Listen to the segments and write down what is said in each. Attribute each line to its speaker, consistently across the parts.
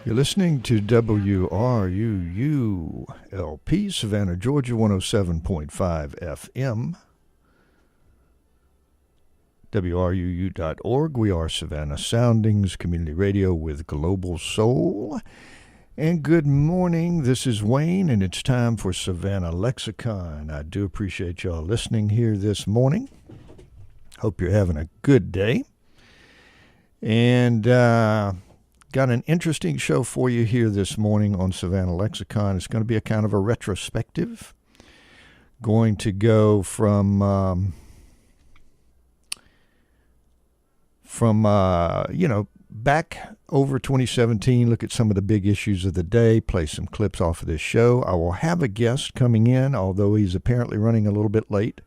Speaker 1: You're listening to WRUU-LP, Savannah, Georgia, 107.5 FM. WRUU.org. We are Savannah Soundings, community radio with global soul. And good morning. This is Wayne, and it's time for Savannah Lexicon. I do appreciate y'all listening here this morning. Hope you're having a good day. And got an interesting show for you here this morning on Savannah Lexicon. It's going to be a kind of a retrospective. Going to go from back over 2017, look at some of the big issues of the day, play some clips off of this show. I will have a guest coming in, although he's apparently running a little bit late.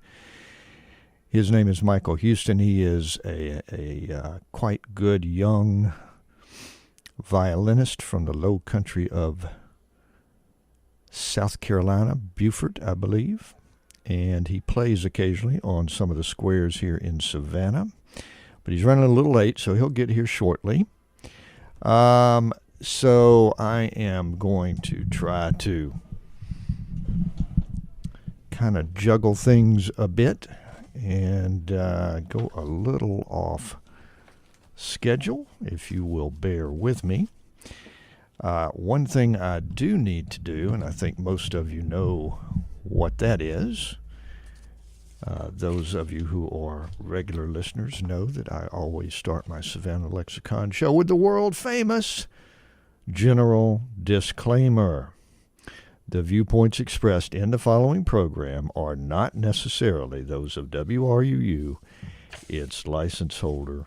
Speaker 1: His name is Michael Houston. He is a quite good young violinist from the low country of South Carolina, Beaufort, I believe. And he plays occasionally on some of the squares here in Savannah. But he's running a little late, so he'll get here shortly. So I am going to try to kind of juggle things a bit and go a little off schedule, if you will bear with me. One thing I do need to do, and I think most of you know what that is, those of you who are regular listeners know that I always start my Savannah Lexicon show with the world-famous general disclaimer. The viewpoints expressed in the following program are not necessarily those of WRUU, its license holder,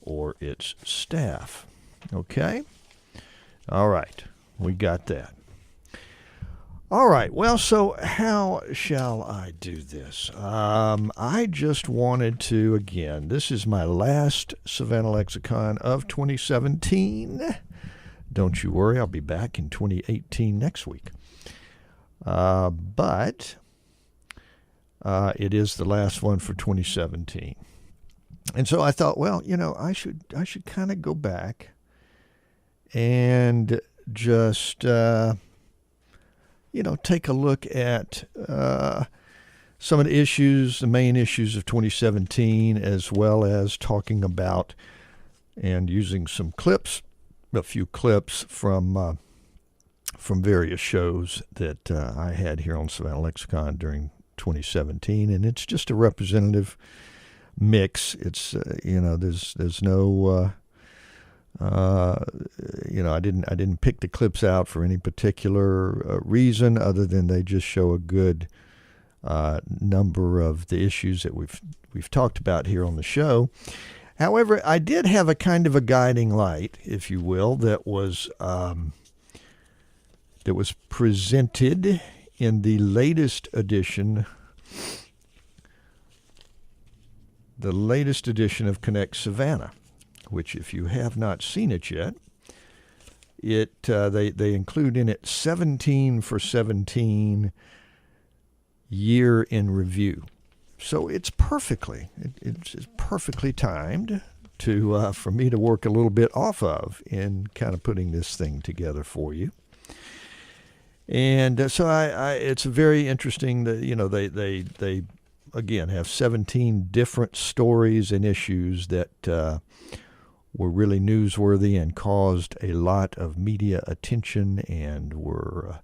Speaker 1: or its staff. Okay? All right. We got that. All right. Well, so how shall I do this? I just wanted to, again, this is my last Savannah Lexicon of 2017. Don't you worry. I'll be back in 2018 next week. But it is the last one for 2017. And so I thought, well, I should kind of go back and just, take a look at some of the issues, the main issues of 2017, as well as talking about and using some clips, a few clips from various shows that I had here on Savannah Lexicon during 2017, and it's just a representative mix. It's there's no I didn't pick the clips out for any particular reason other than they just show a good number of the issues that we've talked about here on the show. However, I did have a kind of a guiding light, if you will, that was presented in the latest edition. The latest edition of Connect Savannah, which, if you have not seen it yet, they include in it 17 for 17 year in review. So it's perfectly timed to for me to work a little bit off of in kind of putting this thing together for you. And so it's very interesting that they again have 17 different stories and issues that were really newsworthy and caused a lot of media attention and were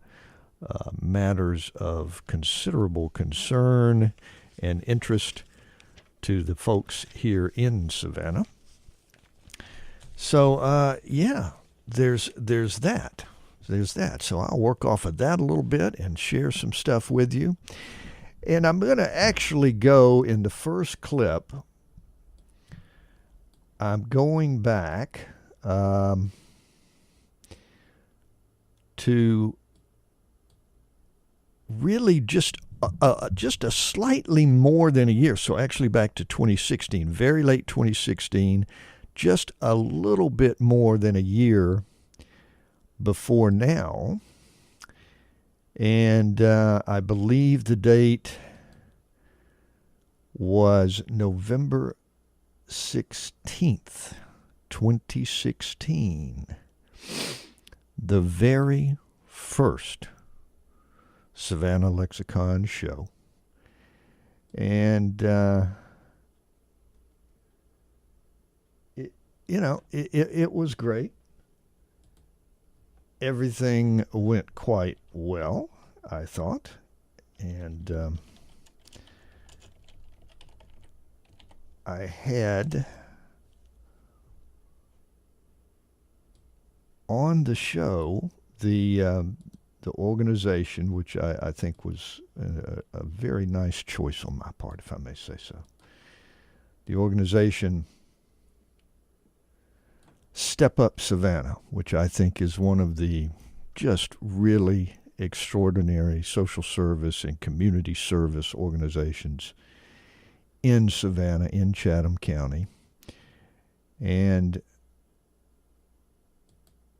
Speaker 1: matters of considerable concern and interest to the folks here in Savannah. So there's that. There's that. So I'll work off of that a little bit and share some stuff with you. And I'm going to actually go in the first clip. I'm going back to really just a slightly more than a year. So actually back to 2016, very late 2016, just a little bit more than a year before now. And I believe the date was November 16th, 2016. the very first Savannah Lexicon show. And, it was great. Everything went quite well, I thought. And I had on the show the organization, which I think was a very nice choice on my part, if I may say so. The organization Step Up Savannah, which I think is one of the just really extraordinary social service and community service organizations in Savannah, in Chatham County. And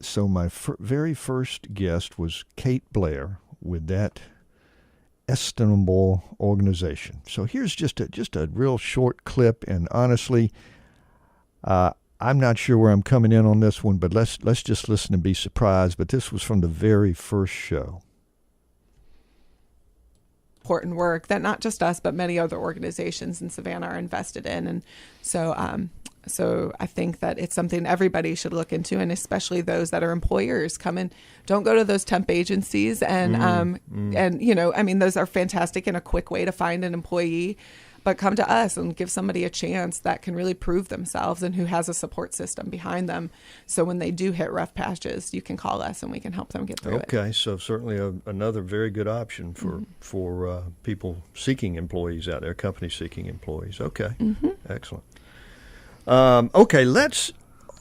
Speaker 1: so my very first guest was Kate Blair with that estimable organization. So here's just a real short clip, and honestly, I'm not sure where I'm coming in on this one, but let's just listen and be surprised. But this was from the very first show.
Speaker 2: Important work that not just us, but many other organizations in Savannah are invested in. And so I think that it's something everybody should look into, and especially those that are employers. Come in, don't go to those temp agencies. And, those are fantastic and a quick way to find an employee. But come to us and give somebody a chance that can really prove themselves and who has a support system behind them. So when they do hit rough patches, you can call us and we can help them get through it. Okay,
Speaker 1: so certainly another very good option for people seeking employees out there, companies seeking employees. Okay, excellent. Okay, let's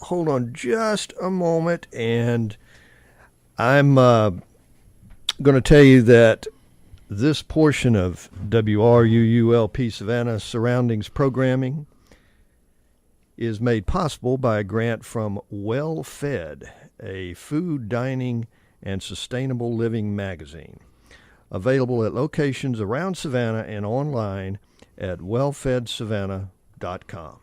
Speaker 1: hold on just a moment, and I'm going to tell you that this portion of WRUULP Savannah Surroundings programming is made possible by a grant from Well Fed, a food, dining, and sustainable living magazine, available at locations around Savannah and online at wellfedsavannah.com.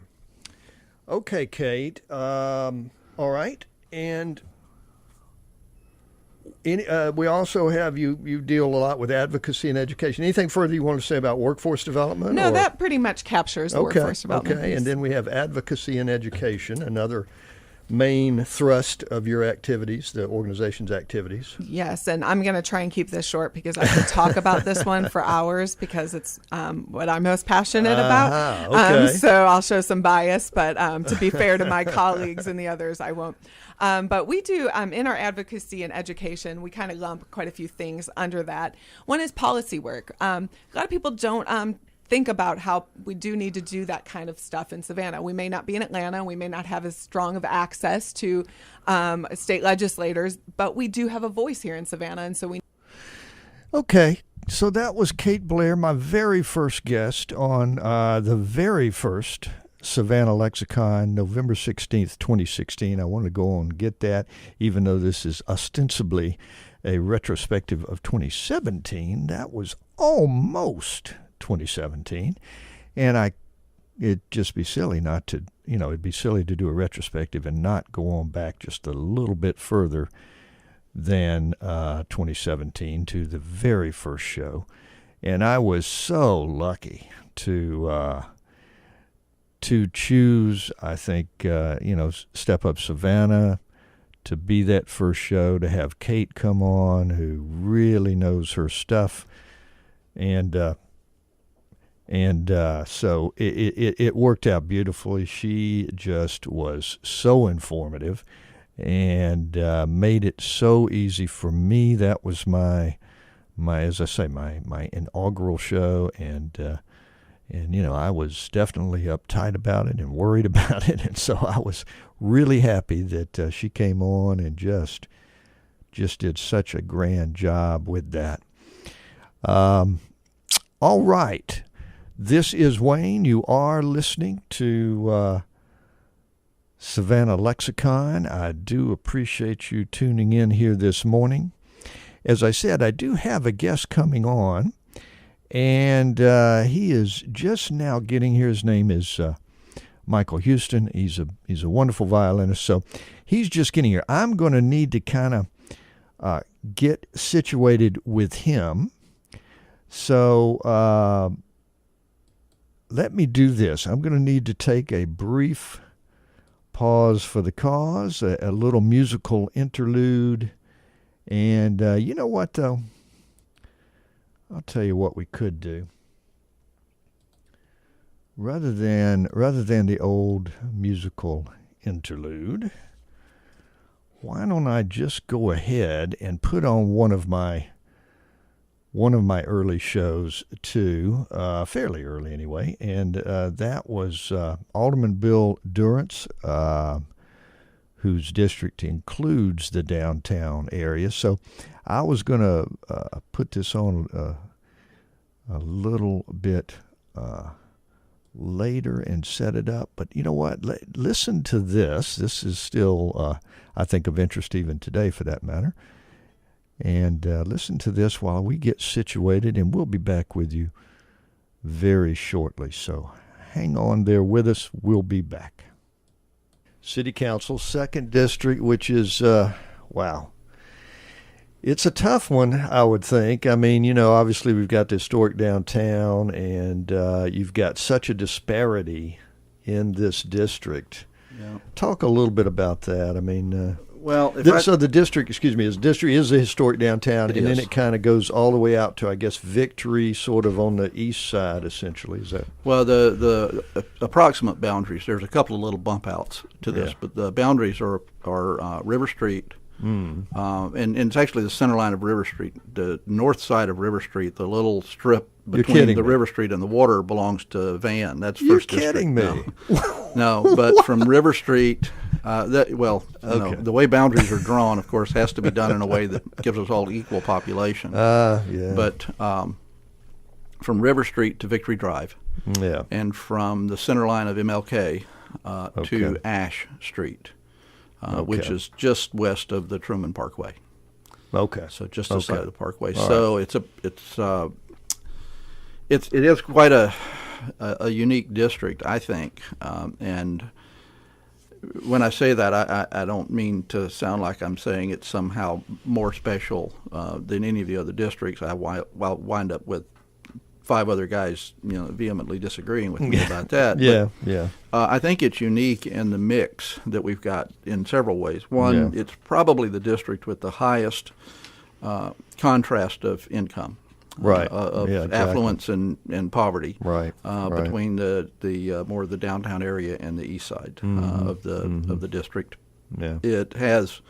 Speaker 1: Okay, Kate. All right, and we also have you deal a lot with advocacy and education. Anything further you want to say about workforce development?
Speaker 2: No, that pretty much captures the workforce development.
Speaker 1: Okay, and then we have advocacy and education, another main thrust of your activities, the organization's activities.
Speaker 2: Yes, and I'm going to try and keep this short because I could talk about this one for hours because it's what I'm most passionate about.
Speaker 1: Okay.
Speaker 2: So I'll show some bias, but to be fair to my colleagues and the others, I won't. But we do, in our advocacy and education, we kind of lump quite a few things under that. One is policy work. A lot of people don't think about how we do need to do that kind of stuff in Savannah. We may not be in Atlanta. We may not have as strong of access to state legislators, but we do have a voice here in Savannah. And so we.
Speaker 1: Okay. So that was Kate Blair, my very first guest on the very first Savannah Lexicon, November 16th, 2016. I want to go on and get that, even though this is ostensibly a retrospective of 2017. That was almost 2017, and it'd just be silly not to, it'd be silly to do a retrospective and not go on back just a little bit further than 2017 to the very first show. And I was so lucky to choose, I think, Step Up Savannah to be that first show, to have Kate come on, who really knows her stuff, and so it worked out beautifully. She just was so informative and made it so easy for me. That was my as I say, my inaugural show, and I was definitely uptight about it and worried about it, and so I was really happy that she came on and just did such a grand job with that. All right. This is Wayne. You are listening to Savannah Lexicon. I do appreciate you tuning in here this morning. As I said, I do have a guest coming on, and he is just now getting here. His name is Michael Houston. He's a wonderful violinist, so he's just getting here. I'm going to need to kind of get situated with him. So let me do this. I'm going to need to take a brief pause for the cause, a little musical interlude. And you know what, though? I'll tell you what we could do. Rather than the old musical interlude, why don't I just go ahead and put on one of my early shows too, fairly early anyway, and that was Alderman Bill Durrance, whose district includes the downtown area. So I was going to put this on a little bit later and set it up. But you know what? Listen to this. This is still, I think, of interest even today for that matter. And listen to this while we get situated, and we'll be back with you very shortly. So hang on there with us. We'll be back. City Council, 2nd District, which is, wow. It's a tough one, I would think. I mean, you know, obviously we've got the historic downtown, and you've got such a disparity in this district.
Speaker 3: Yeah.
Speaker 1: Talk a little bit about that. I mean,
Speaker 3: well,
Speaker 1: so the district, his district is a historic downtown, and then it kind of goes all the way out to, I guess, Victory, sort of on the east side, essentially. Is that?
Speaker 3: Well, the approximate boundaries, there's a couple of little bump outs to this, but the boundaries are River Street, and it's actually the center line of River Street. The north side of River Street, the little strip between the River Street and the water, belongs to Van. That's First District.
Speaker 1: You're kidding me.
Speaker 3: No, but from River Street, the way boundaries are drawn, of course, has to be done in a way that gives us all equal population. But from River Street to Victory Drive, and from the center line of MLK to Ash Street, which is just west of the Truman Parkway.
Speaker 1: Okay.
Speaker 3: So just the side of the Parkway. All so right. It is quite a unique district, I think, and when I say that, I don't mean to sound like I'm saying it's somehow more special than any of the other districts. I wind up with 5 other guys, vehemently disagreeing with me about that. I think it's unique in the mix that we've got in several ways. One, it's probably the district with the highest contrast of income. Of affluence and poverty, between the more of the downtown area and the east side of the district. It has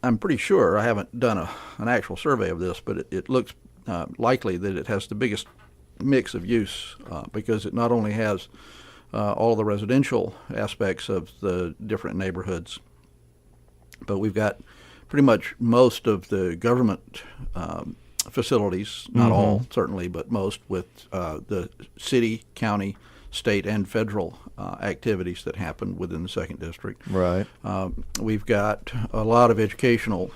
Speaker 3: I'm pretty sure, I haven't done an actual survey of this, but it looks likely that it has the biggest mix of use because it not only has all the residential aspects of the different neighborhoods, but we've got pretty much most of the government facilities, not all certainly, but most, with the city, county, state, and federal activities that happen within the 2nd District.
Speaker 1: Right.
Speaker 3: We've got a lot of educational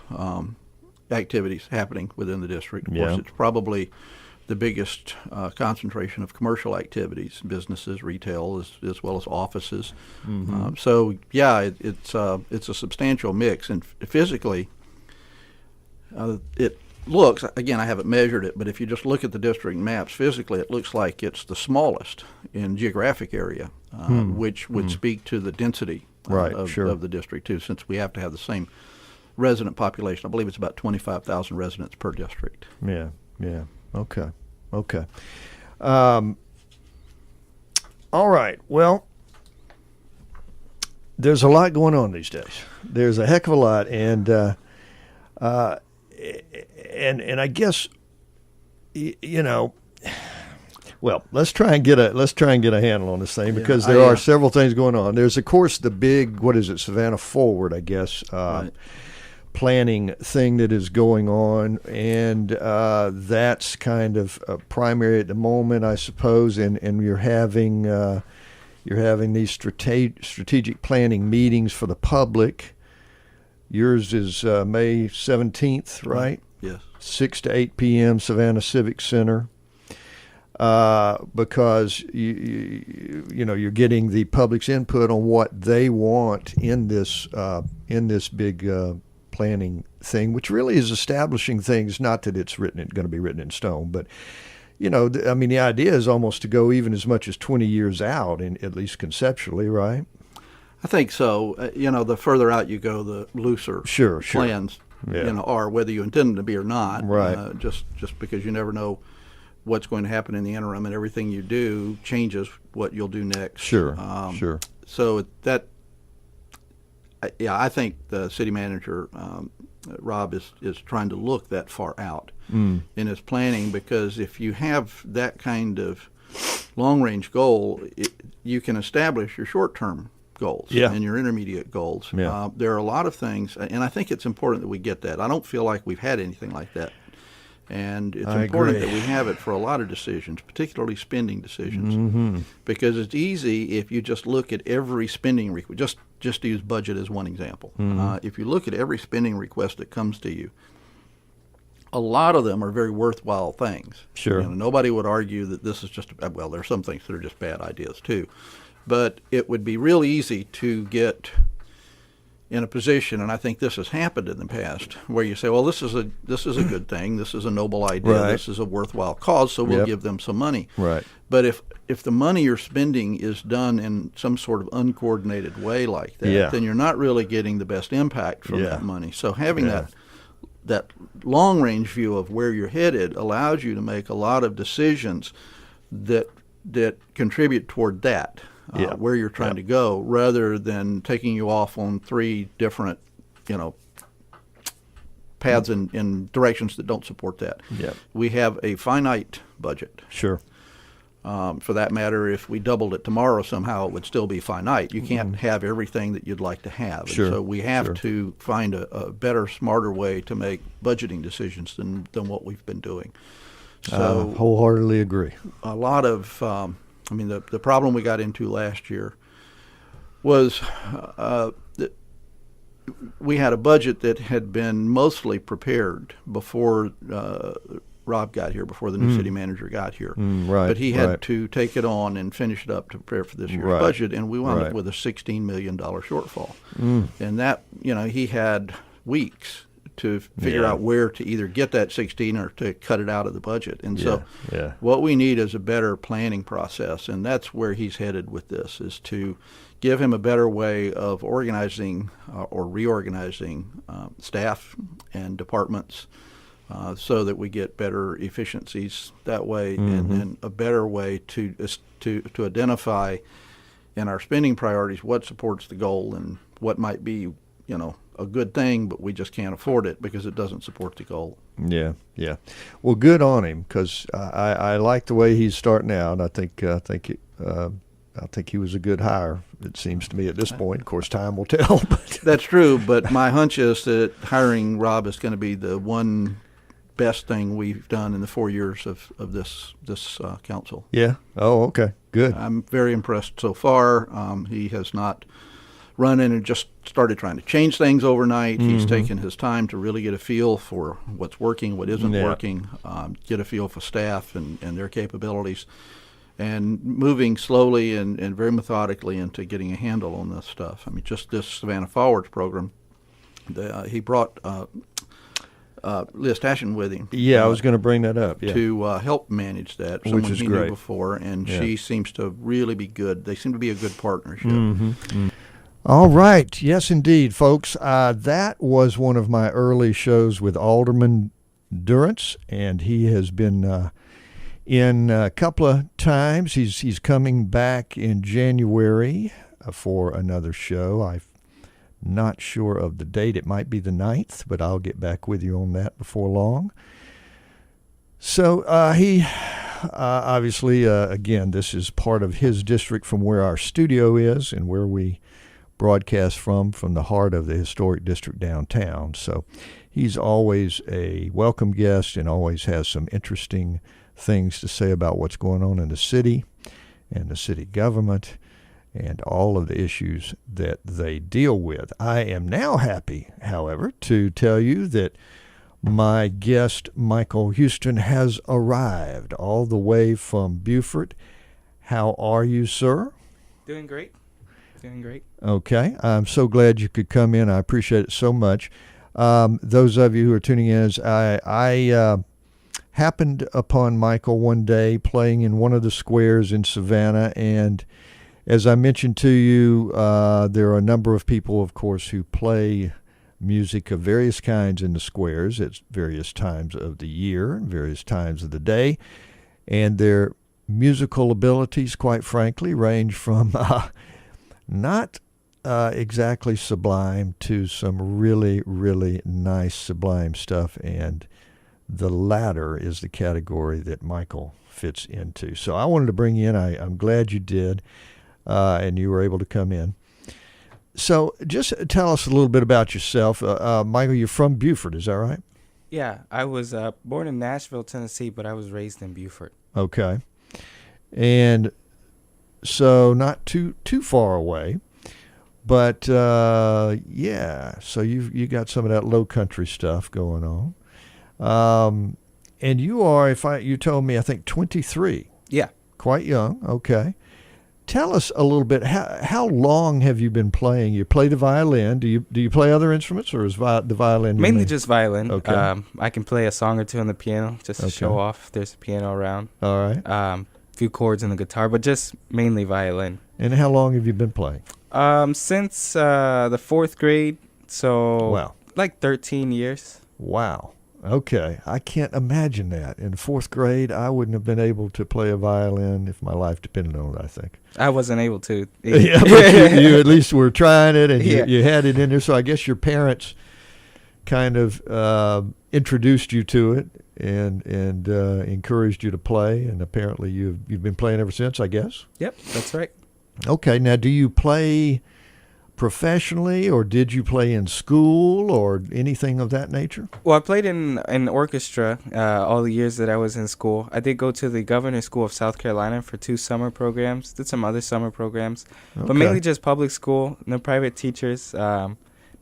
Speaker 3: activities happening within the district. Of course, it's probably the biggest concentration of commercial activities, businesses, retail, as well as offices. So, it's a substantial mix, and physically, it looks, again, I haven't measured it, but if you just look at the district maps, physically it looks like it's the smallest in geographic area, which would speak to the density of the district, too, since we have to have the same resident population. I believe it's about 25,000 residents per district.
Speaker 1: Okay. All right. Well, there's a lot going on these days. There's a heck of a lot, and I guess well, let's try and get a handle on this thing, because there are several things going on. There's, of course, the big, Savannah Forward, I guess, planning thing that is going on, and that's kind of primary at the moment, I suppose. And you're having these strategic planning meetings for the public. Yours is May 17th, right?
Speaker 3: Yes.
Speaker 1: 6 to 8 p.m. Savannah Civic Center. Because you're getting the public's input on what they want in this big planning thing, which really is establishing things. Not that it's going to be written in stone, but I mean, the idea is almost to go even as much as 20 years out, at least conceptually, right?
Speaker 3: I think so. The further out you go, the looser plans are, whether you intend them to be or not.
Speaker 1: Right.
Speaker 3: Just because you never know what's going to happen in the interim, and everything you do changes what you'll do next.
Speaker 1: Sure.
Speaker 3: So I think the city manager, Rob, is trying to look that far out in his planning, because if you have that kind of long-range goal, you can establish your short-term goals and your intermediate goals.
Speaker 1: Yeah.
Speaker 3: There are a lot of things, and I think it's important that we get that. I don't feel like we've had anything like that. And it's important that we have it for a lot of decisions, particularly spending decisions, because it's easy if you just look at every spending request. Just to use budget as one example. If you look at every spending request that comes to you, a lot of them are very worthwhile things.
Speaker 1: Sure.
Speaker 3: Nobody would argue that this is just, well, there are some things that are just bad ideas too. But it would be real easy to get in a position, and I think this has happened in the past, where you say, well, this is a good thing, this is a noble idea,
Speaker 1: right.
Speaker 3: This is a worthwhile cause, so we'll give them some money.
Speaker 1: Right.
Speaker 3: But if the money you're spending is done in some sort of uncoordinated way like that, then you're not really getting the best impact from that money. So having that long-range view of where you're headed allows you to make a lot of decisions that contribute toward that. Where you're trying to go, rather than taking you off on three different, paths in directions that don't support that. We have a finite budget.
Speaker 1: Sure.
Speaker 3: For that matter, if we doubled it tomorrow somehow, it would still be finite. You can't have everything that you'd like to have.
Speaker 1: Sure.
Speaker 3: And so we have to find a better, smarter way to make budgeting decisions than what we've been doing. So
Speaker 1: wholeheartedly agree.
Speaker 3: A lot of the problem we got into last year was that we had a budget that had been mostly prepared before Rob got here, before the new city manager got here.
Speaker 1: Right.
Speaker 3: But he had to take it on and finish it up to prepare for this year's budget, and we wound up with a $16 million shortfall. And that, he had weeks to figure out where to either get that 16 or to cut it out of the budget. And so what we need is a better planning process, and that's where he's headed with this, is to give him a better way of organizing or reorganizing staff and departments so that we get better efficiencies that way, and then a better way to identify in our spending priorities what supports the goal and what might be, a good thing, but we just can't afford it because it doesn't support the goal.
Speaker 1: Yeah. Well, good on him, because I like the way he's starting out. I think he was a good hire. It seems to me at this point. Of course, time will tell. But
Speaker 3: that's true. But my hunch is that hiring Rob is going to be the one best thing we've done in the 4 years of this council.
Speaker 1: Yeah. Oh, okay. Good.
Speaker 3: I'm very impressed so far. He has not run in and just started trying to change things overnight. He's taken his time to really get a feel for what's working, what isn't working, get a feel for staff and their capabilities, and moving slowly and very methodically into getting a handle on this stuff. I mean, just this Savannah Forwards program, he brought Liz Tashin with him.
Speaker 1: Yeah, I was going to bring that up. Yeah.
Speaker 3: To help manage that. Someone
Speaker 1: Which is
Speaker 3: he
Speaker 1: great.
Speaker 3: knew before, and she seems to really be good. They seem to be a good partnership.
Speaker 1: All right. Yes, indeed, folks. That was one of my early shows with Alderman Durrance, and he has been in a couple of times. He's coming back in January for another show. I'm not sure of the date. It might be the 9th, but I'll get back with you on that before long. So he obviously, again, this is part of his district from where our studio is and where we broadcast from the heart of the historic district downtown. So he's always a welcome guest and always has some interesting things to say about what's going on in the city and the city government and all of the issues that they deal with. I am now happy, however, to tell you that my guest, Michael Houston, has arrived all the way from Beaufort. How are you, sir?
Speaker 4: Doing great.
Speaker 1: Okay. I'm so glad you could come in. I appreciate it so much. those of you who are tuning in, I happened upon Michael one day playing in one of the squares in Savannah, and as I mentioned to you, there are a number of people, of course, who play music of various kinds in the squares at various times of the year and various times of the day, and their musical abilities, quite frankly, range from not exactly sublime to some really, really nice sublime stuff, and the latter is the category that Michael fits into. So I wanted to bring you in. I'm glad you did, and you were able to come in. So just tell us a little bit about yourself. Michael, you're from Beaufort, is that right?
Speaker 4: Yeah, I was born in Nashville, Tennessee, but I was raised in Beaufort.
Speaker 1: Okay. And so not too far away. But, yeah, so you got some of that low country stuff going on. And you are, you told me, I think 23.
Speaker 4: Yeah.
Speaker 1: Quite young. Okay. Tell us a little bit, how long have you been playing? You play the violin. Do you play other instruments, or is the violin your
Speaker 4: Mainly
Speaker 1: main?
Speaker 4: just violin.
Speaker 1: Okay.
Speaker 4: I can play a song or two on the piano just to show off. There's a piano around.
Speaker 1: All right.
Speaker 4: Few chords in the guitar, but just mainly violin.
Speaker 1: And how long have you been playing?
Speaker 4: Since the 4th grade, so
Speaker 1: Wow.
Speaker 4: like 13 years.
Speaker 1: Wow. Okay. I can't imagine that. In 4th grade, I wouldn't have been able to play a violin if my life depended on it, I think.
Speaker 4: I wasn't able to.
Speaker 1: Yeah, but you at least were trying it, and
Speaker 4: Yeah.
Speaker 1: you had it in there. So I guess your parents kind of introduced you to it and encouraged you to play, and apparently you've been playing ever since, I guess.
Speaker 4: Yep, that's right.
Speaker 1: Okay. Now, do you play professionally, or did you play in school, or anything of that nature?
Speaker 4: Well, I played in an orchestra all the years that I was in school. I did go to the Governor's School of South Carolina for 2 summer programs, did some other summer programs, but mainly just public school, no private teachers.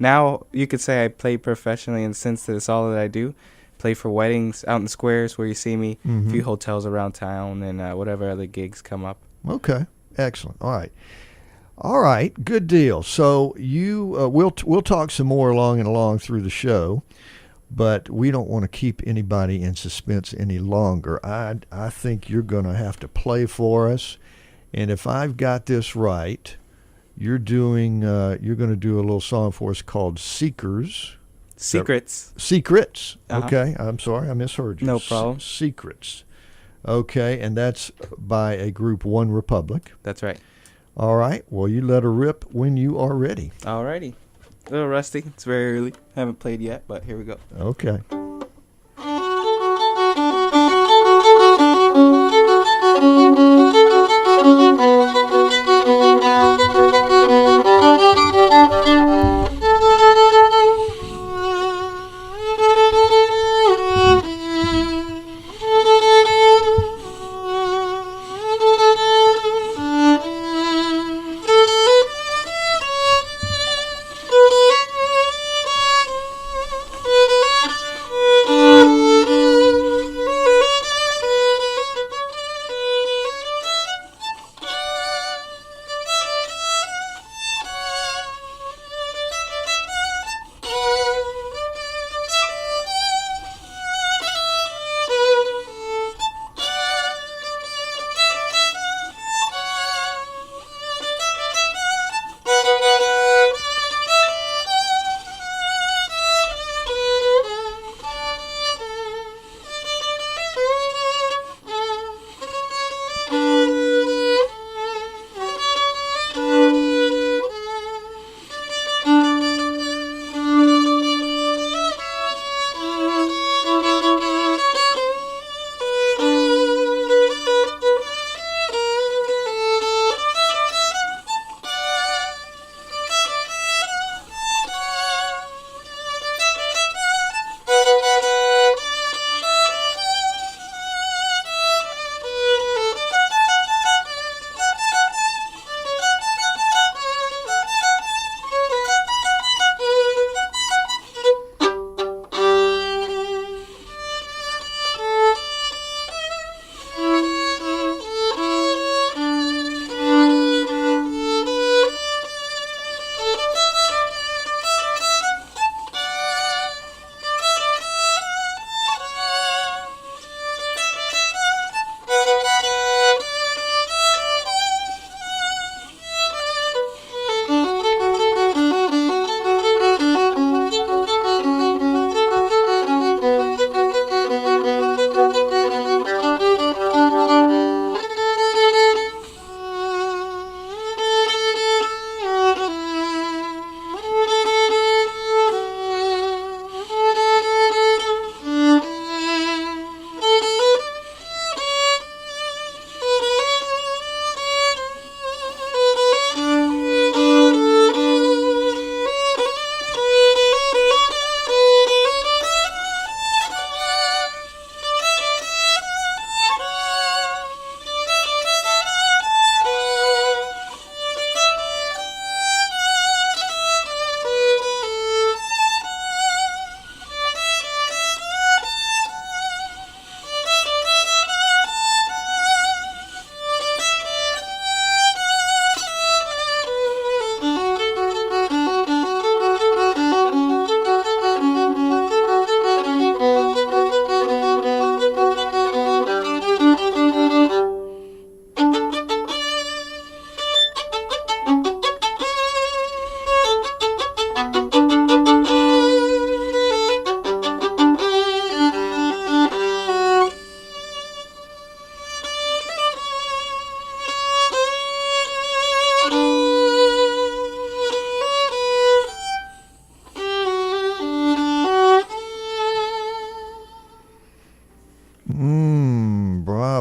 Speaker 4: Now, you could say I play professionally, and since that's all that I do, play for weddings out in the squares where you see me, a few hotels around town, and whatever other gigs come up.
Speaker 1: Okay. Excellent. All right, good deal. So we'll talk some more along through the show, but we don't want to keep anybody in suspense any longer. I think you're going to have to play for us, and if I've got this right, you're going to do a little song for us called Secrets.
Speaker 4: Uh-huh.
Speaker 1: Okay, I'm sorry, I misheard you.
Speaker 4: No problem.
Speaker 1: Secrets. Okay, and that's by a group, One Republic.
Speaker 4: That's right.
Speaker 1: All right. Well, you let her rip when you are ready.
Speaker 4: Alrighty. A little rusty. It's very early. Haven't played yet, but here we go.
Speaker 1: Okay.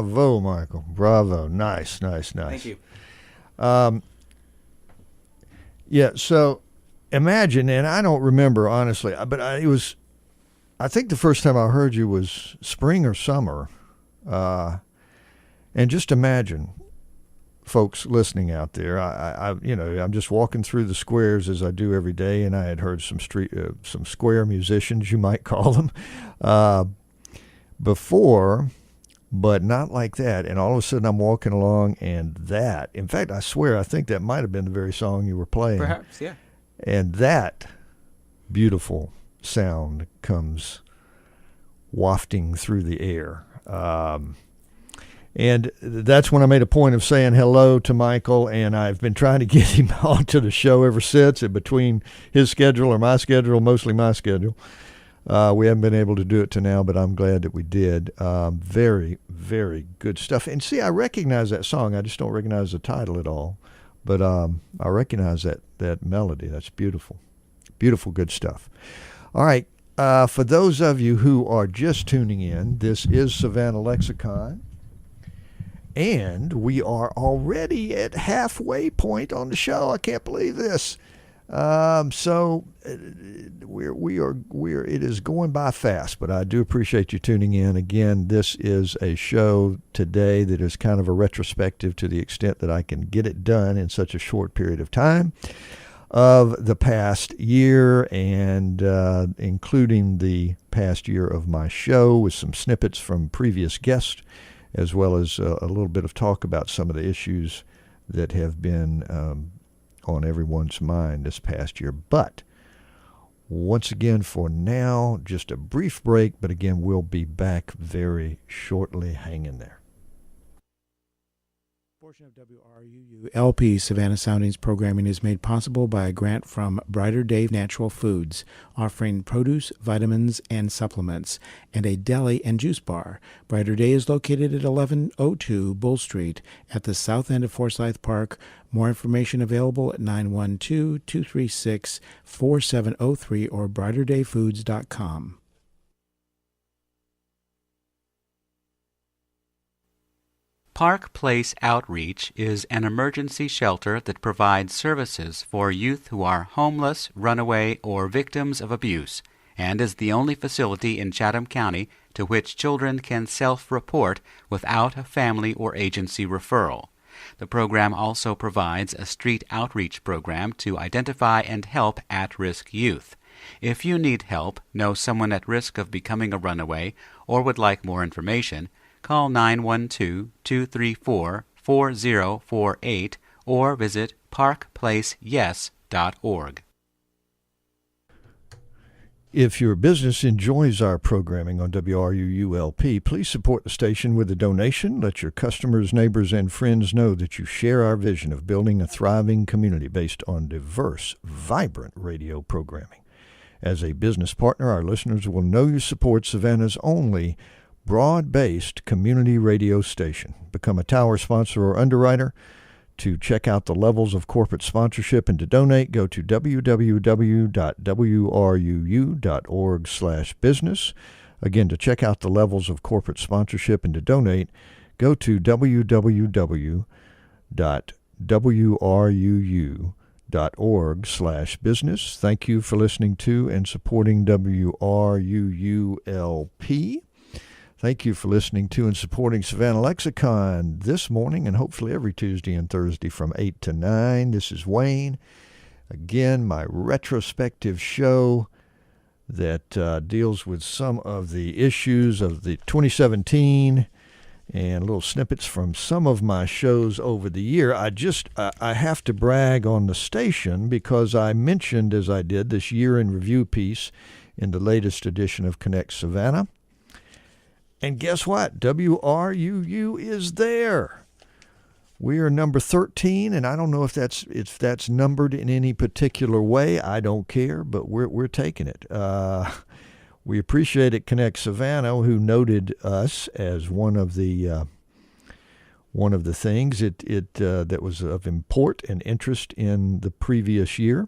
Speaker 1: Bravo, Michael. Bravo. Nice.
Speaker 4: Thank you.
Speaker 1: Yeah, so imagine, and I don't remember, honestly, but I think the first time I heard you was spring or summer. And just imagine, folks listening out there, I'm just walking through the squares as I do every day, and I had heard some square musicians, you might call them, before, but not like that. And all of a sudden I'm walking along, and in fact, I swear, I think that might have been the very song you were playing.
Speaker 4: Perhaps, yeah.
Speaker 1: And that beautiful sound comes wafting through the air. And that's when I made a point of saying hello to Michael, and I've been trying to get him onto the show ever since, in between his schedule or my schedule, mostly my schedule. We haven't been able to do it to now, but I'm glad that we did. Very, very good stuff. And see, I recognize that song. I just don't recognize the title at all. But I recognize that melody. That's beautiful. Beautiful, good stuff. All right. For those of you who are just tuning in, this is Savannah Lexicon. And we are already at halfway point on the show. I can't believe this. So it is going by fast, but I do appreciate you tuning in. Again, this is a show today that is kind of a retrospective, to the extent that I can get it done in such a short period of time, of the past year, and including the past year of my show, with some snippets from previous guests, as well as a little bit of talk about some of the issues that have been on everyone's mind this past year. But once again, for now, just a brief break, but again, we'll be back very shortly. Hang in there.
Speaker 5: Portion of WRUU LP Savannah Soundings programming is made possible by a grant from Brighter Day Natural Foods, offering produce, vitamins, and supplements, and a deli and juice bar. Brighter Day is located at 1102 Bull Street at the south end of Forsyth Park. More information available at 912-236-4703 or brighterdayfoods.com.
Speaker 6: Park Place Outreach is an emergency shelter that provides services for youth who are homeless, runaway, or victims of abuse, and is the only facility in Chatham County to which children can self-report without a family or agency referral. The program also provides a street outreach program to identify and help at-risk youth. If you need help, know someone at risk of becoming a runaway, or would like more information, call 912-234-4048 or visit parkplaceyes.org.
Speaker 1: If your business enjoys our programming on WRUU-LP, please support the station with a donation. Let your customers, neighbors, and friends know that you share our vision of building a thriving community based on diverse, vibrant radio programming. As a business partner, our listeners will know you support Savannah's only broad-based community radio station. Become a tower sponsor or underwriter. To check out the levels of corporate sponsorship and to donate, go to www.wruu.org/business. Again, to check out the levels of corporate sponsorship and to donate, go to www.wruu.org/business. Thank you for listening to and supporting WRUU-LP. Thank you for listening to and supporting Savannah Lexicon this morning and hopefully every Tuesday and Thursday from 8 to 9. This is Wayne. Again, my retrospective show that deals with some of the issues of the 2017 and little snippets from some of my shows over the year. I have to brag on the station because I mentioned, as I did, this year in review piece in the latest edition of Connect Savannah. And guess what? WRUU is there. We are number 13, and I don't know if that's numbered in any particular way. I don't care, but we're taking it. We appreciate it, Connect Savannah, who noted us as one of the things that was of import and interest in the previous year.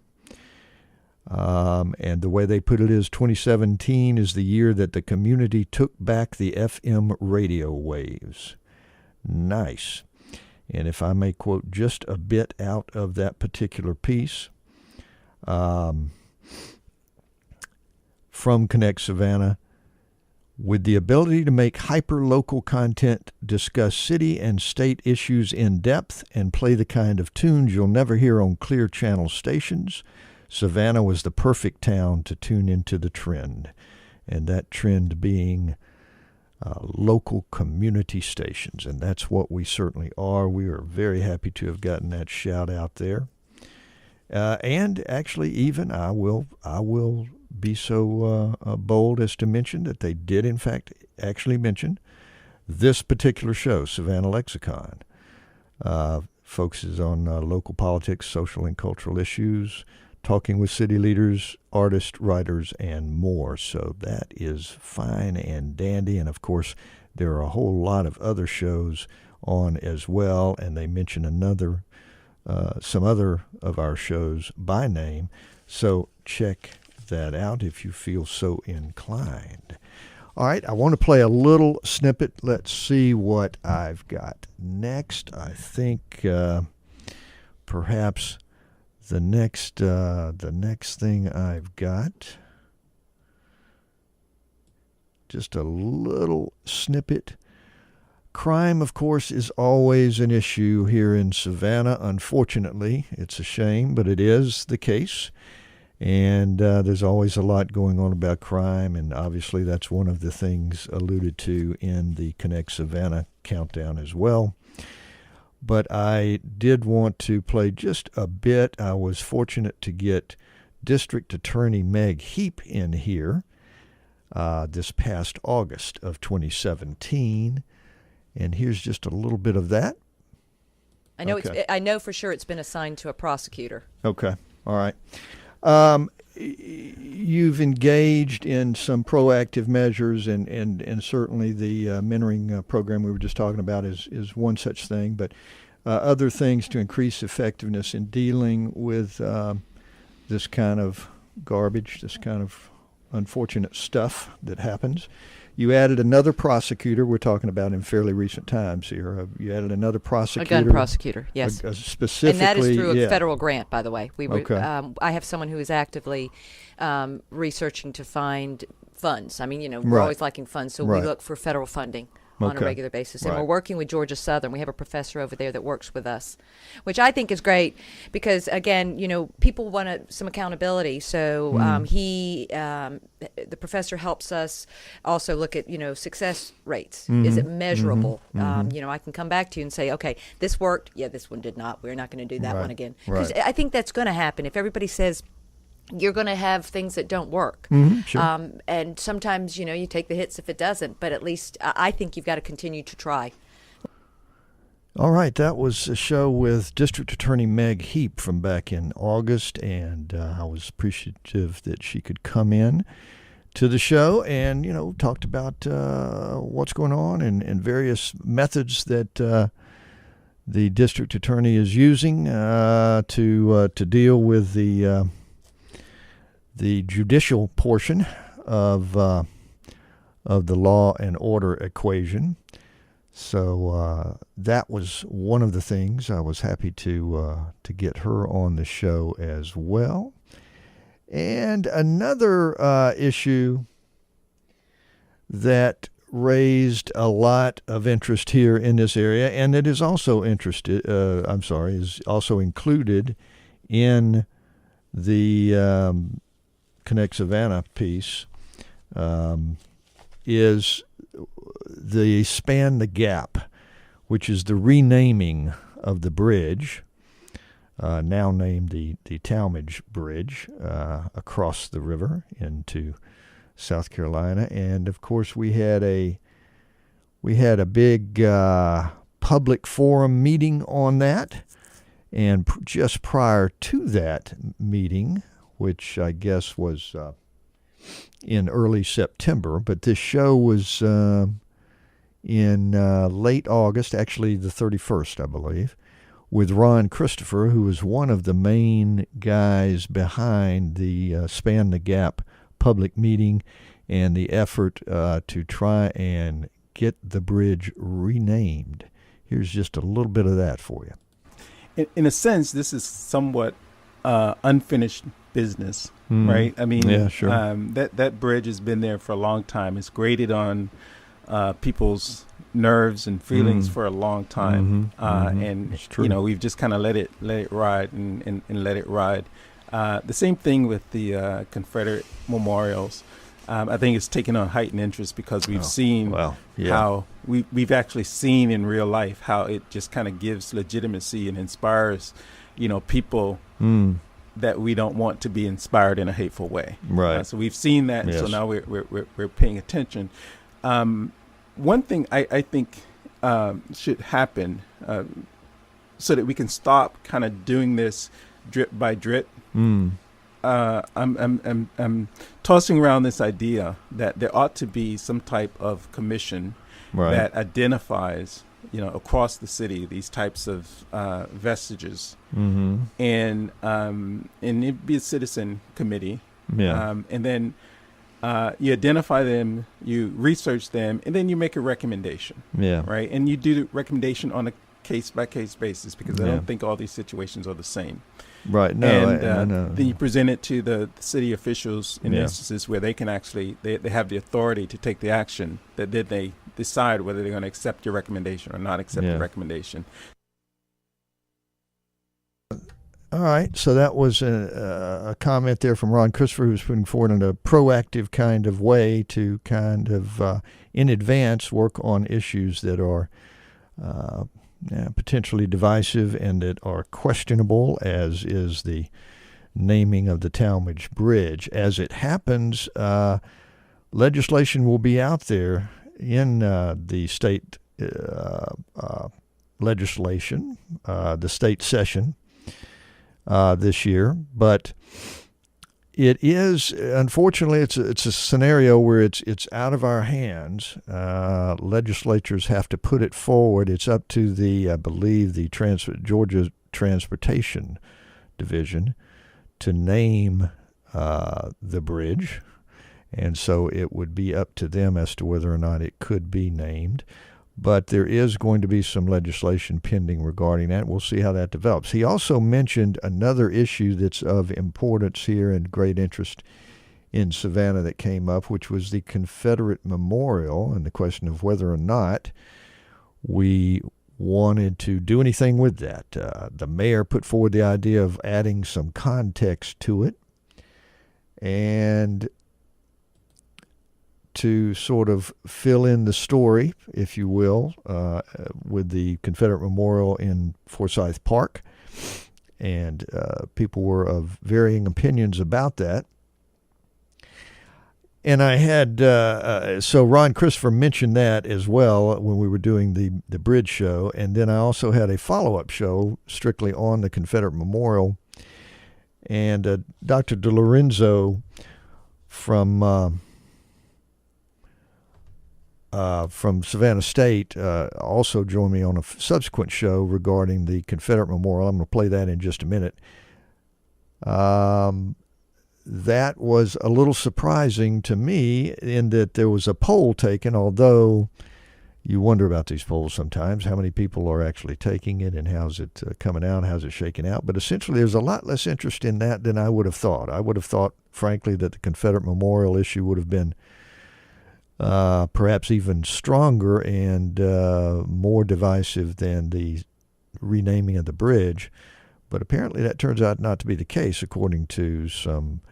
Speaker 1: And the way they put it is 2017 is the year that the community took back the FM radio waves. Nice. And if I may quote just a bit out of that particular piece, from Connect Savannah, with the ability to make hyper-local content, discuss city and state issues in depth, and play the kind of tunes you'll never hear on clear channel stations, Savannah was the perfect town to tune into the trend. And that trend being local community stations. And that's what we certainly are. We are very happy to have gotten that shout out there. And actually, even I will be so bold as to mention that they did, in fact, actually mention this particular show, Savannah Lexicon. Focuses on local politics, social and cultural issues, talking with city leaders, artists, writers, and more. So that is fine and dandy. And, of course, there are a whole lot of other shows on as well, and they mention some other of our shows by name. So check that out if you feel so inclined. All right, I want to play a little snippet. Let's see what I've got next. I think perhaps the next thing I've got, just a little snippet. Crime, of course, is always an issue here in Savannah. Unfortunately, it's a shame, but it is the case. And there's always a lot going on about crime, and obviously that's one of the things alluded to in the Connect Savannah countdown as well. But I did want to play just a bit. I was fortunate to get District Attorney Meg Heap in here this past August of 2017. And here's just a little bit of that.
Speaker 7: I know for sure it's been assigned to a prosecutor.
Speaker 1: Okay. All right. You've engaged in some proactive measures, and certainly the mentoring program we were just talking about is one such thing, but other things to increase effectiveness in dealing with this kind of garbage, this kind of unfortunate stuff that happens. You added another prosecutor. We're talking about in fairly recent times here. You added another prosecutor.
Speaker 7: A gun prosecutor, yes.
Speaker 1: Specifically,
Speaker 7: and that is through a federal grant, by the way.
Speaker 1: Okay.
Speaker 7: I have someone who is actively researching to find funds. I mean, we're always liking funds, so we look for federal funding on a regular basis. And we're working with Georgia Southern. We have a professor over there that works with us, which I think is great because, again, people want some accountability. So the professor helps us also look at, success rates. Is it measurable? I can come back to you and say, okay, this worked. Yeah, this one did not. We're not going to do that one again. Because I think that's going to happen. If everybody says, you're going to have things that don't work.
Speaker 1: Sure.
Speaker 7: And sometimes, you take the hits if it doesn't, but at least I think you've got to continue to try.
Speaker 1: All right, that was a show with District Attorney Meg Heap from back in August, and I was appreciative that she could come in to the show and, talked about what's going on and various methods that the District Attorney is using to deal with the judicial portion of the law and order equation. So that was one of the things. I was happy to get her on the show as well. And another issue that raised a lot of interest here in this area, and it is also is also included in the Connect Savannah piece, is the Span the Gap, which is the renaming of the bridge, now named the Talmadge Bridge, across the river into South Carolina. And of course, we had a big public forum meeting on that, and just prior to that meeting, which I guess was in early September, but this show was in late August, actually the 31st, I believe, with Ron Christopher, who was one of the main guys behind the Span the Gap public meeting and the effort to try and get the bridge renamed here's just a little bit of that for you.
Speaker 8: In a sense, this is somewhat unfinished business, right? I mean,
Speaker 1: yeah, sure.
Speaker 8: That bridge has been there for a long time. It's grated on people's nerves and feelings for a long time, and we've just kind of let it ride and let it ride. The same thing with the Confederate memorials. I think it's taken on heightened interest because we've seen how we've actually seen in real life how it just kind of gives legitimacy and inspires, people that we don't want to be inspired in a hateful way.
Speaker 1: Right.
Speaker 8: So we've seen that, and so now we're paying attention. One thing I think should happen so that we can stop kind of doing this drip by drip. I'm tossing around this idea that there ought to be some type of commission that identifies, across the city these types of vestiges, and it'd be a citizen committee, and then you identify them, you research them, and then you make a recommendation, right? And you do the recommendation on a case-by-case basis because I don't think all these situations are the same.
Speaker 1: Right. No.
Speaker 8: And then you present it to the city officials in instances where they can actually they have the authority to take the action that then they decide whether they're going to accept your recommendation or not accept the recommendation.
Speaker 1: All right. So that was a comment there from Ron Christopher, who's putting forward in a proactive kind of way to kind of in advance work on issues that are potentially divisive and that are questionable, as is the naming of the Talmadge Bridge. As it happens, legislation will be out there in the state legislation, the state session this year, but it is, unfortunately, it's a scenario where it's out of our hands. Legislatures have to put it forward. It's up to I believe, the Georgia Transportation Division to name the bridge, and so it would be up to them as to whether or not it could be named. But there is going to be some legislation pending regarding that. We'll see how that develops. He also mentioned another issue that's of importance here and great interest in Savannah that came up, which was the Confederate Memorial and the question of whether or not we wanted to do anything with that. The mayor put forward the idea of adding some context to it and to sort of fill in the story, if you will, with the Confederate Memorial in Forsyth Park. And people were of varying opinions about that. And I had, so Ron Christopher mentioned that as well when we were doing the bridge show. And then I also had a follow-up show strictly on the Confederate Memorial. And Dr. DeLorenzo from Savannah State also joined me on a subsequent show regarding the Confederate Memorial. I'm going to play that in just a minute. That was a little surprising to me in that there was a poll taken, although you wonder about these polls sometimes, how many people are actually taking it and how's it coming out, how's it shaking out. But essentially there's a lot less interest in that than I would have thought. I would have thought, frankly, that the Confederate Memorial issue would have been perhaps even stronger and more divisive than the renaming of the bridge. But apparently that turns out not to be the case, according to some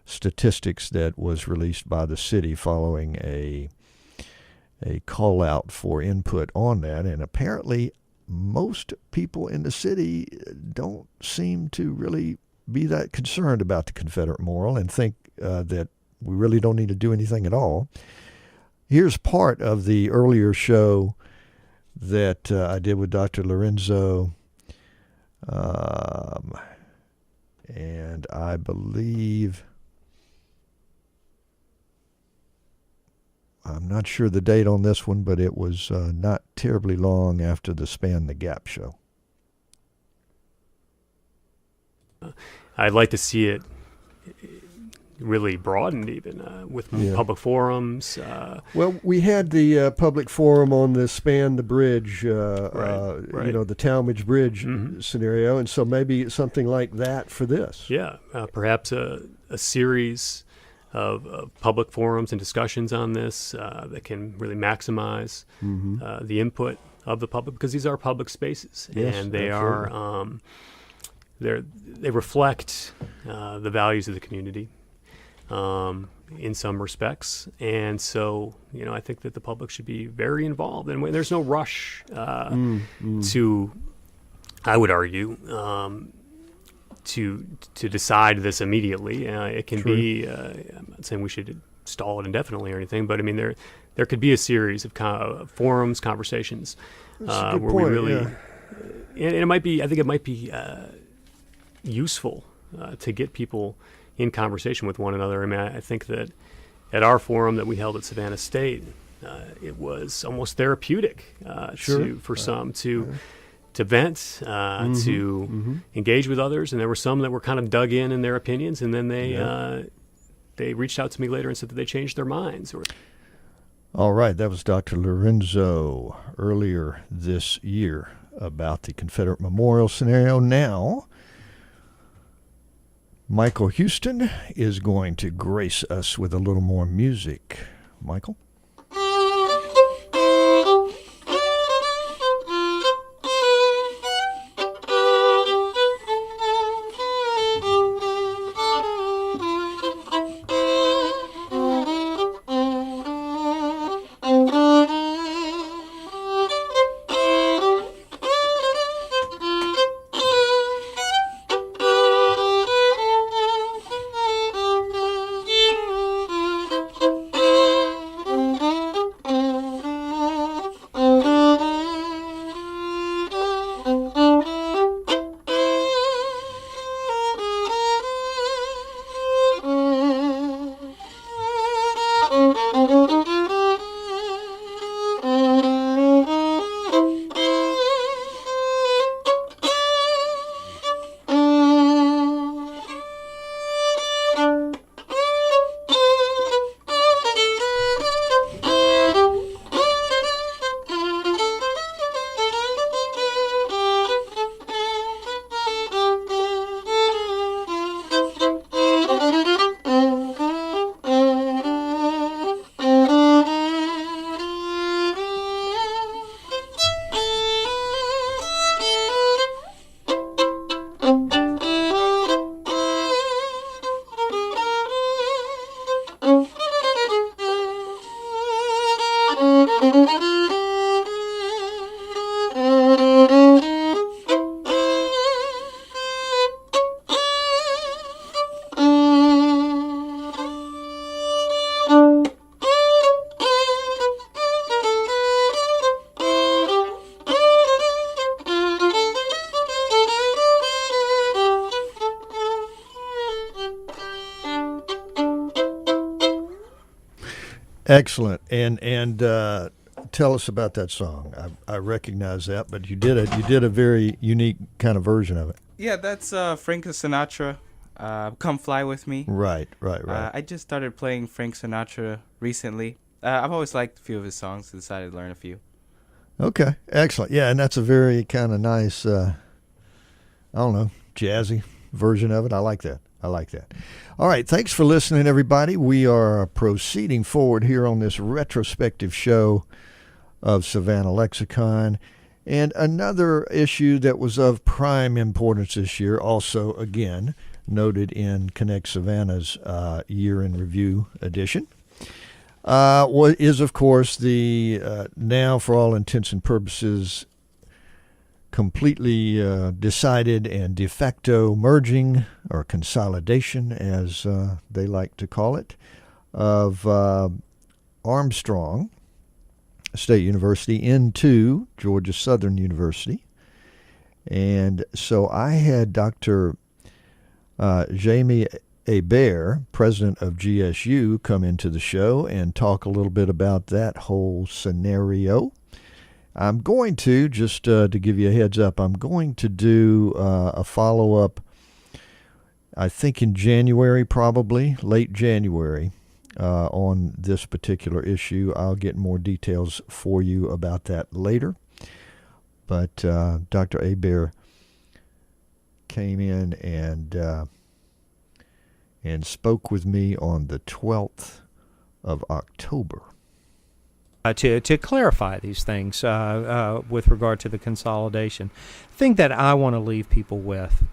Speaker 1: statistics that was released by the city following a call out for input on that. And apparently most people in the city don't seem to really be that concerned about the Confederate Memorial and think that we really don't need to do anything at all. Here's part of the earlier show that I did with Dr. Lorenzo, and I believe, I'm not sure the date on this one, but it was not terribly long after the Span the Gap show.
Speaker 9: I'd like to see it really broadened even with public forums.
Speaker 1: Well, we had the public forum on the Span the Bridge,
Speaker 9: right.
Speaker 1: The Talmadge Bridge scenario, and so maybe something like that for this.
Speaker 9: Yeah, perhaps a series of public forums and discussions on this that can really maximize the input of the public, because these are public spaces, and they absolutely. They reflect the values of the community in some respects, and so I think that the public should be very involved, and there's no rush to, I would argue, to decide this immediately. It can be. I'm not saying we should stall it indefinitely or anything, but I mean there could be a series of forums, conversations where we really, and it might be. I think it might be useful to get people in conversation with one another. I mean, I think that at our forum that we held at Savannah State, it was almost therapeutic for some to vent, to engage with others, and there were some that were kind of dug in their opinions, and then they reached out to me later and said that they changed their minds.
Speaker 1: All right, that was Dr. Lorenzo earlier this year about the Confederate Memorial scenario. Now, Michael Houston is going to grace us with a little more music. Michael? Excellent, and tell us about that song. I recognize that, but you did a very unique kind of version of it.
Speaker 4: Yeah, that's Frank Sinatra. Come Fly With Me.
Speaker 1: Right.
Speaker 4: I just started playing Frank Sinatra recently. I've always liked a few of his songs, so decided to learn a few.
Speaker 1: Okay, excellent. Yeah, and that's a very kind of nice, jazzy version of it. I like that. All right, thanks for listening, everybody. We are proceeding forward here on this retrospective show of Savannah Lexicon. And another issue that was of prime importance this year, also, again, noted in Connect Savannah's Year in Review edition, is, of course, the now, for all intents and purposes, completely decided and de facto merging, or consolidation, as they like to call it, of Armstrong State University into Georgia Southern University. And so I had Dr. Jamie Hebert, president of GSU, come into the show and talk a little bit about that whole scenario. I'm going to, just to give you a heads up, I'm going to do a follow-up I think in January, probably late January, on this particular issue. I'll get more details for you about that later. But Dr. Hebert came in and spoke with me on the 12th of October.
Speaker 10: To clarify these things with regard to the consolidation, the thing that I want to leave people with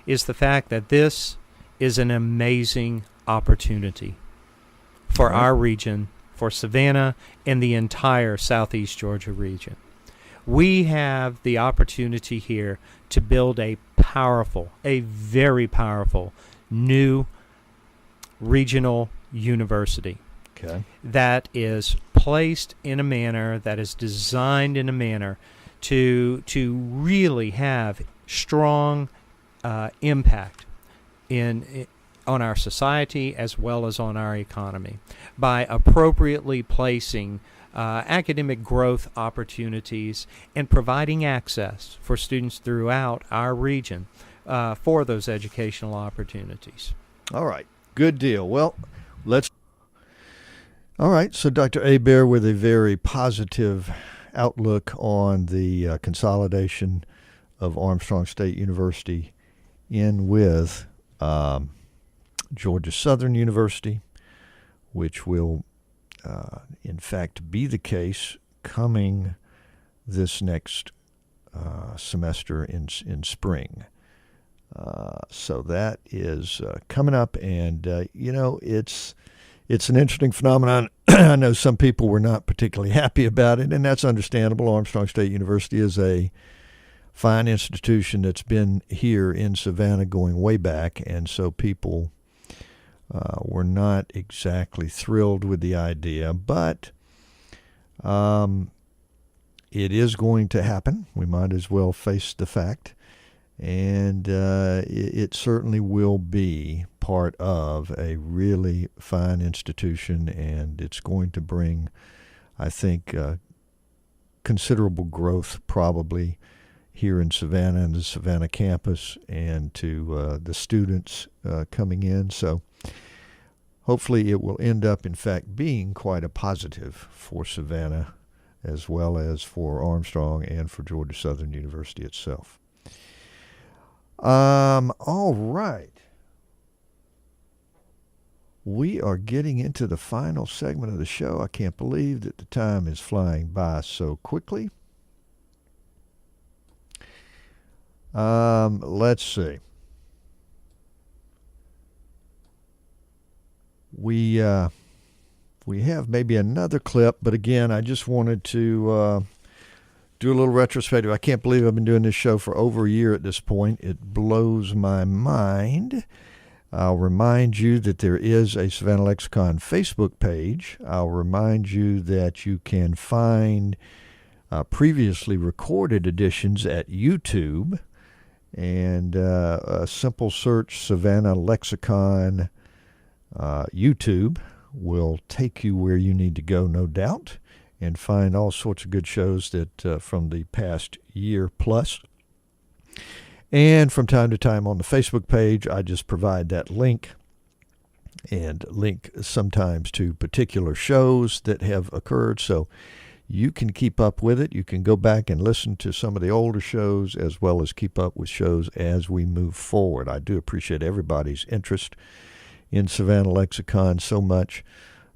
Speaker 10: is the fact that this is an amazing opportunity for our region, for Savannah, and the entire Southeast Georgia region. We have the opportunity here to build a very powerful, new regional university.
Speaker 1: Okay.
Speaker 10: That is placed in a manner, that is designed in a manner to really have strong impact on our society as well as on our economy by appropriately placing academic growth opportunities and providing access for students throughout our region for those educational opportunities.
Speaker 1: All right. Good deal. Well, all right, so Dr. Hebert with a very positive outlook on the consolidation of Armstrong State University in with Georgia Southern University, which will, in fact, be the case coming this next semester in spring. So that is coming up, and, it's an interesting phenomenon. I know some people were not particularly happy about it, and that's understandable. Armstrong State University is a fine institution that's been here in Savannah going way back, and so people were not exactly thrilled with the idea, but it is going to happen. We might as well face the fact, and it certainly will be part of a really fine institution, and it's going to bring, I think, considerable growth probably here in Savannah and the Savannah campus and to the students coming in. So hopefully it will end up, in fact, being quite a positive for Savannah as well as for Armstrong and for Georgia Southern University itself. All right. We are getting into the final segment of the show. I can't believe that the time is flying by so quickly. Let's see. We have maybe another clip, but again, I just wanted to do a little retrospective. I can't believe I've been doing this show for over a year at this point. It blows my mind. I'll remind you that there is a Savannah Lexicon Facebook page. I'll remind you that you can find previously recorded editions at YouTube, and a simple search Savannah Lexicon YouTube will take you where you need to go, no doubt, and find all sorts of good shows that from the past year plus. And from time to time on the Facebook page, I just provide that link and link sometimes to particular shows that have occurred. So you can keep up with it. You can go back and listen to some of the older shows as well as keep up with shows as we move forward. I do appreciate everybody's interest in Savannah Lexicon so much.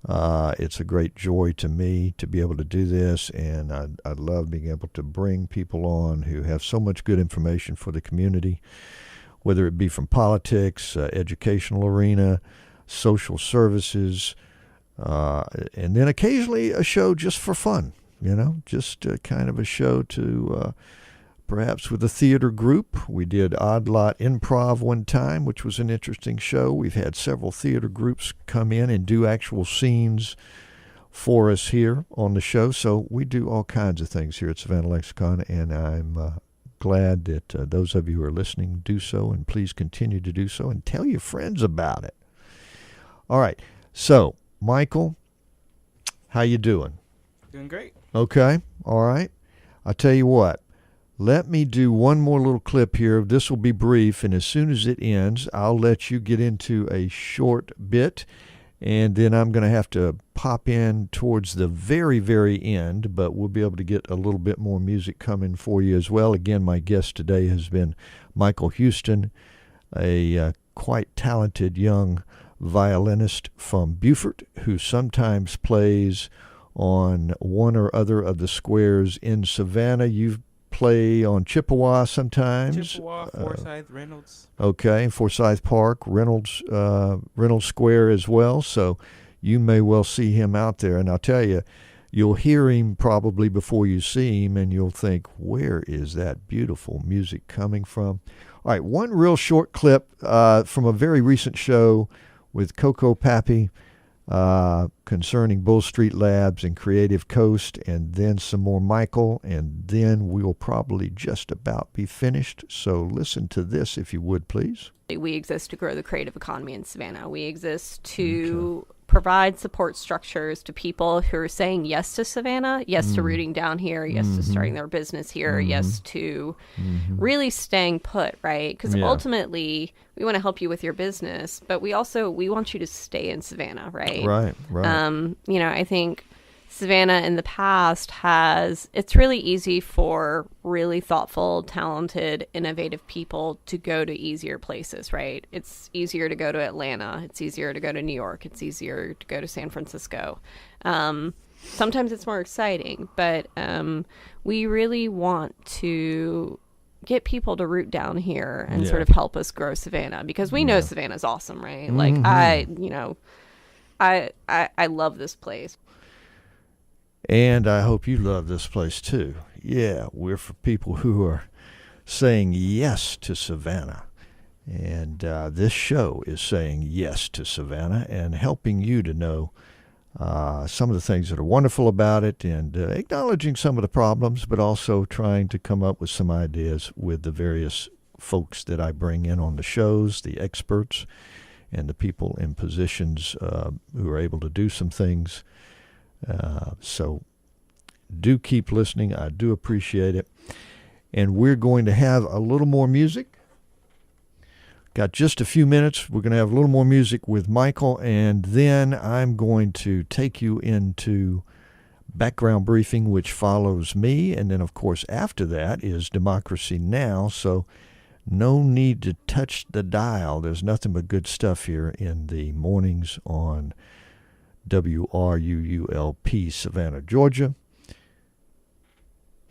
Speaker 1: It's a great joy to me to be able to do this, and I love being able to bring people on who have so much good information for the community, whether it be from politics, educational arena, social services, and then occasionally a show just for fun, just kind of a show to perhaps with a theater group. We did Odd Lot Improv one time, which was an interesting show. We've had several theater groups come in and do actual scenes for us here on the show. So we do all kinds of things here at Savannah Lexicon, and I'm glad that those of you who are listening do so, and please continue to do so and tell your friends about it. All right. So, Michael, how you doing?
Speaker 4: Doing great.
Speaker 1: Okay. All right. I'll tell you what. Let me do one more little clip here. This will be brief, and as soon as it ends, I'll let you get into a short bit, and then I'm going to have to pop in towards the very, very end, but we'll be able to get a little bit more music coming for you as well. Again, my guest today has been Michael Houston, a quite talented young violinist from Beaufort who sometimes plays on one or other of the squares in Savannah. You play on Chippewa sometimes.
Speaker 4: Chippewa, Forsyth, Reynolds.
Speaker 1: Okay, Forsyth Park, Reynolds Square as well. So you may well see him out there. And I'll tell you, you'll hear him probably before you see him, and you'll think, where is that beautiful music coming from? All right, one real short clip from a very recent show with Coco Pappy concerning Bull Street Labs and Creative Coast, and then some more Michael, and then we'll probably just about be finished. So listen to this, if you would, please.
Speaker 11: We exist to grow the creative economy in Savannah. We exist to provide support structures to people who are saying yes to Savannah, yes to rooting down here, yes to starting their business here, yes to really staying put, right? Because ultimately, we want to help you with your business, but we want you to stay in Savannah, right?
Speaker 1: Right.
Speaker 11: I think Savannah in the past it's really easy for really thoughtful, talented, innovative people to go to easier places, right? It's easier to go to Atlanta. It's easier to go to New York. It's easier to go to San Francisco. Sometimes it's more exciting, but we really want to get people to root down here and sort of help us grow Savannah, because we know Savannah's awesome, right? Like I love this place.
Speaker 1: And I hope you love this place too. Yeah, we're for people who are saying yes to Savannah. And this show is saying yes to Savannah and helping you to know some of the things that are wonderful about it, and acknowledging some of the problems, but also trying to come up with some ideas with the various folks that I bring in on the shows, the experts, and the people in positions who are able to do some things. So do keep listening. I do appreciate it. And we're going to have a little more music. Got just a few minutes. We're going to have a little more music with Michael, and then I'm going to take you into background briefing, which follows me. And then, of course, after that is Democracy Now! So no need to touch the dial. There's nothing but good stuff here in the mornings on WRUULP Savannah, Georgia.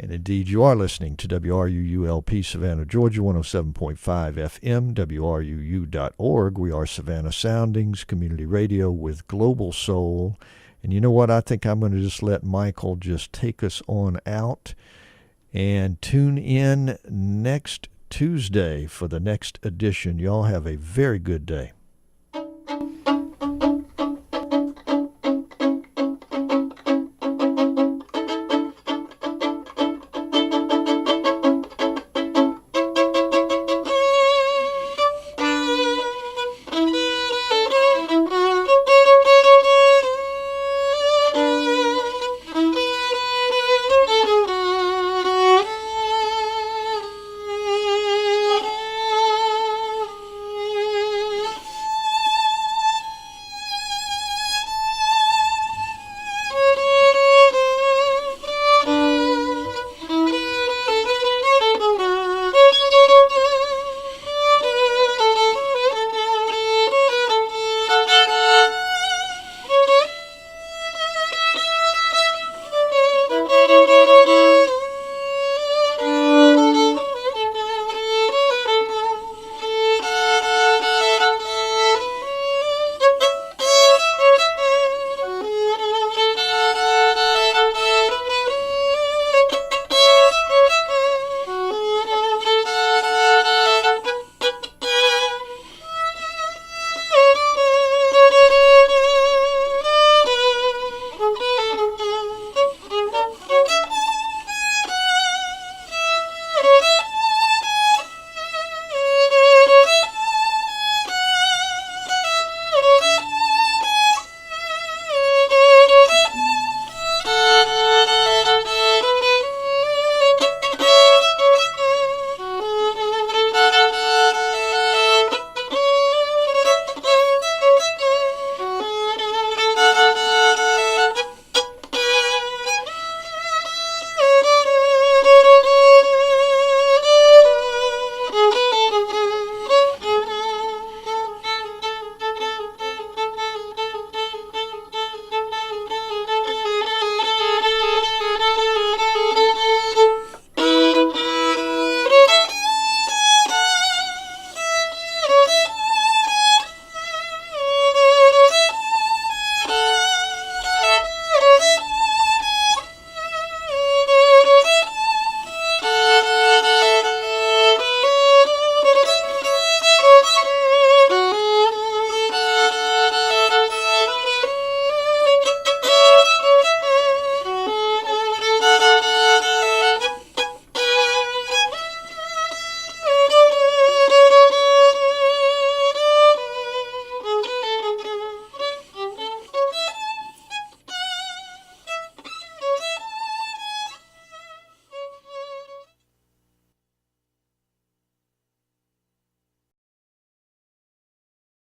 Speaker 1: And indeed, you are listening to WRUULP Savannah, Georgia, 107.5 FM, WRUU.org. We are Savannah Soundings, community radio with global soul. And you know what? I think I'm going to just let Michael just take us on out, and tune in next Tuesday for the next edition. Y'all have a very good day.